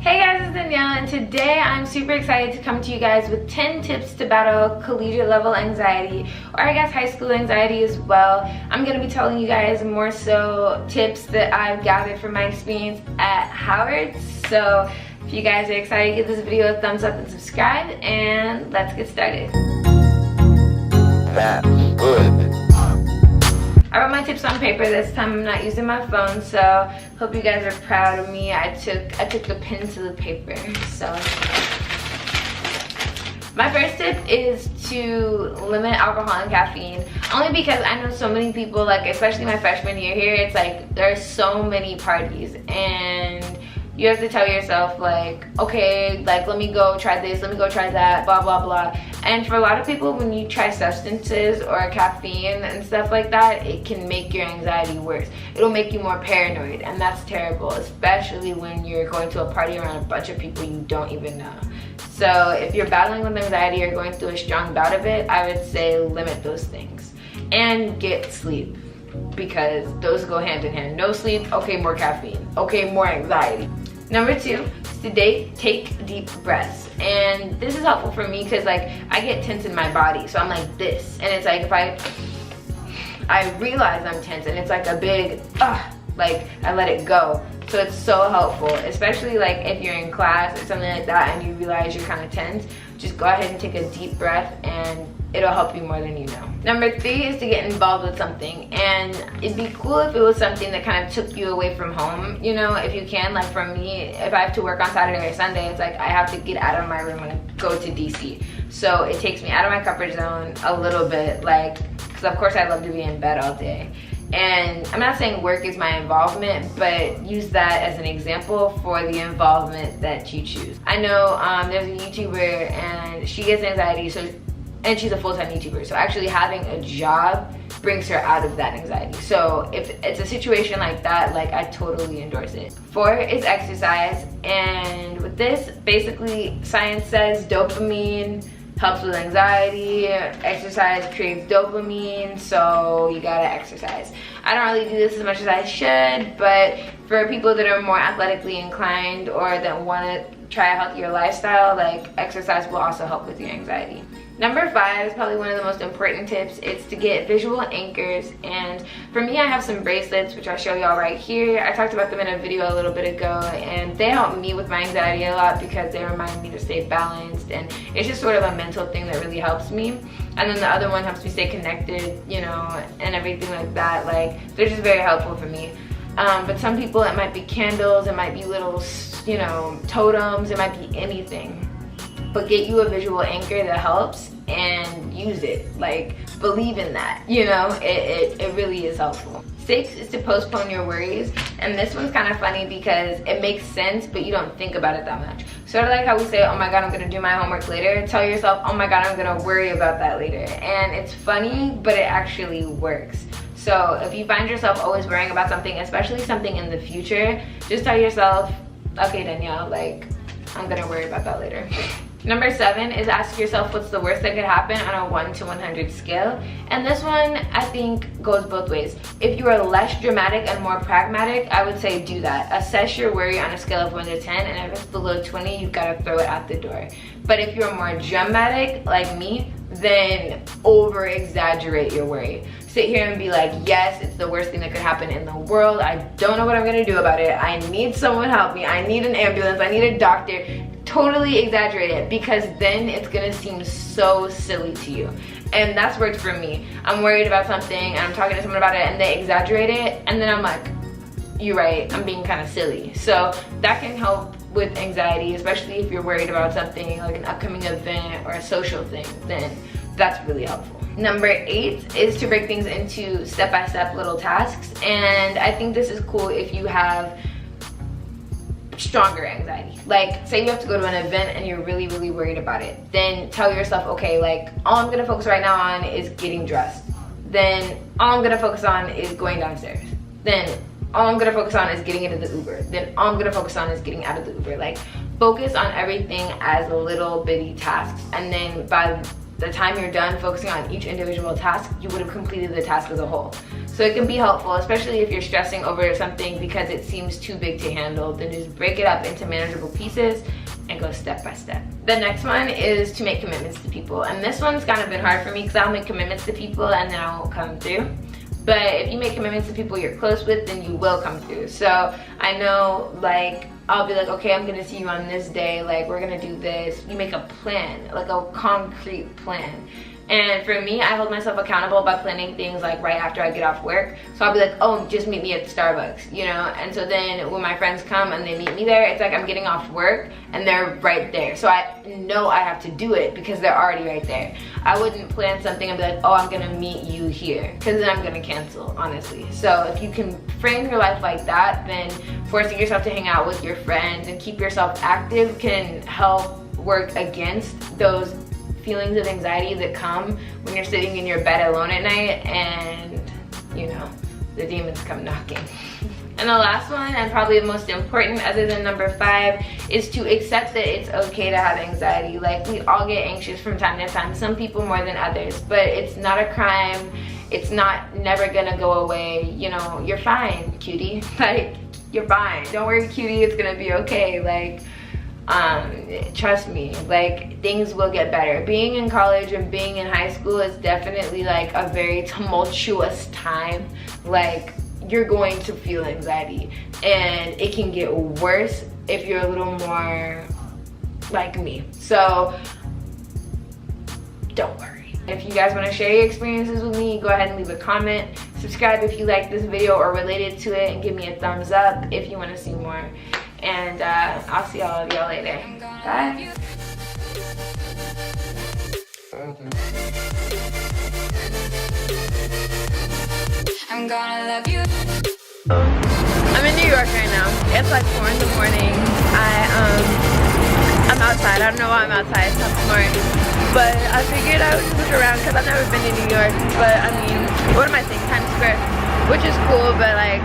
Hey guys, it's Danielle, and today I'm super excited to come to you guys with 10 tips to battle collegiate level anxiety, or I guess high school anxiety as well. I'm going to be telling you guys more so tips that I've gathered from my experience at Howard. So if you guys are excited, give this video a thumbs up and subscribe, and let's get started. That's good. I wrote my tips on paper this time. I'm not using my phone, so hope you guys are proud of me. I took the pen to the paper. So my first tip is to limit alcohol and caffeine, only because I know so many people, like especially my freshman year here, it's like there's so many parties and you have to tell yourself like, okay, like let me go try this, let me go try that, blah blah blah. And for a lot of people, when you try substances or caffeine and stuff like that, it can make your anxiety worse. It'll make you more paranoid, and that's terrible, especially when you're going to a party around a bunch of people you don't even know. So if you're battling with anxiety or going through a strong bout of it, I would say limit those things and get sleep, because those go hand in hand. No sleep, okay, more caffeine, okay, more anxiety. Number 2 is to take deep breaths. And this is helpful for me because like I get tense in my body, so I'm like this, and it's like if I realize I'm tense and it's like a big like I let it go. So it's so helpful, especially like if you're in class or something like that and you realize you're kind of tense, just go ahead and take a deep breath and it'll help you more than you know. Number 3 is to get involved with something, and it'd be cool if it was something that kind of took you away from home, you know, if you can. Like for me, if I have to work on Saturday or Sunday, it's like I have to get out of my room and go to DC. So it takes me out of my comfort zone a little bit, like, because of course I love to be in bed all day. And I'm not saying work is my involvement, but use that as an example for the involvement that you choose. I know there's a YouTuber and she gets anxiety, and she's a full-time YouTuber, so actually having a job brings her out of that anxiety. So if it's a situation like that, like I totally endorse it. 4 is exercise, and with this, basically science says dopamine helps with anxiety. Exercise creates dopamine, so you gotta exercise. I don't really do this as much as I should, but for people that are more athletically inclined or that want to try a healthier lifestyle, like exercise will also help with your anxiety. Number 5 is probably one of the most important tips. It's to get visual anchors, and for me, I have some bracelets which I'll show y'all right here. I talked about them in a video a little bit ago, and they help me with my anxiety a lot because they remind me to stay balanced, and it's just sort of a mental thing that really helps me. And then the other one helps me stay connected, you know, and everything like that. Like, they're just very helpful for me. But some people, it might be candles, it might be little, you know, totems, it might be anything. But get you a visual anchor that helps and use it. Like, believe in that, you know, it really is helpful. 6 is to postpone your worries, and this one's kind of funny because it makes sense, but you don't think about it that much. Sort of like how we say, oh my god, I'm gonna do my homework later. Tell yourself, oh my god, I'm gonna worry about that later. And it's funny, but it actually works. So if you find yourself always worrying about something, especially something in the future, just tell yourself, okay Danielle, like, I'm gonna worry about that later. Number 7 is ask yourself what's the worst that could happen on a 1 to 100 scale. And this one, I think, goes both ways. If you are less dramatic and more pragmatic, I would say do that. Assess your worry on a scale of 1 to 10, and if it's below 20, you've got to throw it out the door. But if you're more dramatic, like me, then over-exaggerate your worry. Sit here and be like, yes, it's the worst thing that could happen in the world. I don't know what I'm gonna do about it. I need someone to help me. I need an ambulance. I need a doctor. Totally exaggerate it, because then it's gonna seem so silly to you. And that's worked for me. I'm worried about something and I'm talking to someone about it and they exaggerate it, and then I'm like, you're right, I'm being kind of silly. So that can help with anxiety, especially if you're worried about something like an upcoming event or a social thing, then that's really helpful. Number 8 is to break things into step-by-step little tasks, and I think this is cool if you have stronger anxiety. Like, say you have to go to an event and you're really, really worried about it. Then tell yourself, okay, like, all I'm gonna focus right now on is getting dressed. Then all I'm gonna focus on is going downstairs. Then all I'm gonna focus on is getting into the Uber. Then all I'm gonna focus on is getting out of the Uber. Like, focus on everything as little bitty tasks, and then by the time you're done focusing on each individual task, you would have completed the task as a whole. So it can be helpful, especially if you're stressing over something because it seems too big to handle. Then just break it up into manageable pieces and go step by step. The next one is to make commitments to people. And this one's kind of been hard for me because I'll make commitments to people and then I won't come through. But if you make commitments to people you're close with, then you will come through. So I know, like, I'll be like, okay, I'm gonna see you on this day, like, we're gonna do this. You make a plan, like a concrete plan. And for me, I hold myself accountable by planning things like right after I get off work. So I'll be like, oh, just meet me at Starbucks, you know? And so then when my friends come and they meet me there, it's like I'm getting off work and they're right there. So I know I have to do it because they're already right there. I wouldn't plan something and be like, oh, I'm gonna meet you here, because then I'm gonna cancel, honestly. So if you can frame your life like that, then forcing yourself to hang out with your friends and keep yourself active can help work against those feelings of anxiety that come when you're sitting in your bed alone at night and, you know, the demons come knocking. And the last one, and probably the most important other than number 5, is to accept that it's okay to have anxiety. Like, we all get anxious from time to time, some people more than others, but it's not a crime. It's not never gonna go away. You know, you're fine, cutie. Like, you're fine. Don't worry, cutie, it's gonna be okay. Like, trust me, like, things will get better. Being in college and being in high school is definitely like a very tumultuous time. Like, you're going to feel anxiety and it can get worse if you're a little more like me. So don't worry. If you guys want to share your experiences with me, go ahead and leave a comment. Subscribe if you like this video or related to it, and give me a thumbs up if you want to see more. And I'll see all of y'all later. Bye. I'm gonna love you. I'm in New York right now. It's like 4 in the morning. I'm outside. I don't know why I'm outside. It's not smart. But I figured I would just look around because I've never been to New York. But I mean, what am I saying? Times Square, which is cool, but like,